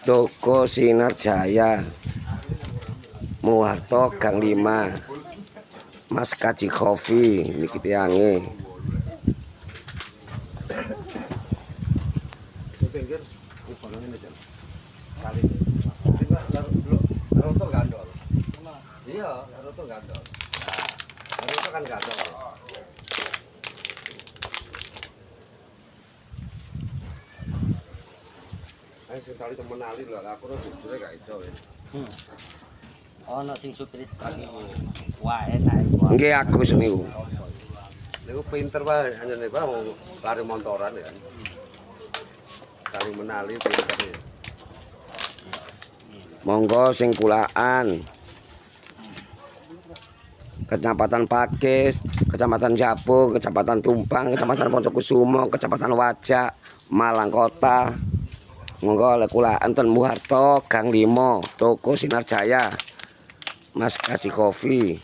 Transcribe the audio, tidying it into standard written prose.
Toko Sinar Jaya, Muharto Gang 5, Mas Kaji Coffee niki tiange. Pinggir upanan ini jan. Kali. Roto gandol. Iya, roto gandol. Roto kan gandol. Ayo sing tali temen ali lho, aku ora jujure gak iso. Ono sing suprit tadi wae nae. Nggih Agus niku. Niku pinter wae anjene Pak lari montoran ya. Tali menali pinter ya. Monggo sing kulaan. Kecamatan Pakis, Kecamatan Japo, Kecamatan Tumpang, Kecamatan Poncokusumo, Kecamatan Wajak, Malang Kota. Monggo le kulaan ten Muharto Gang 5, Toko Sinar Jaya, Mas Kaji Coffee.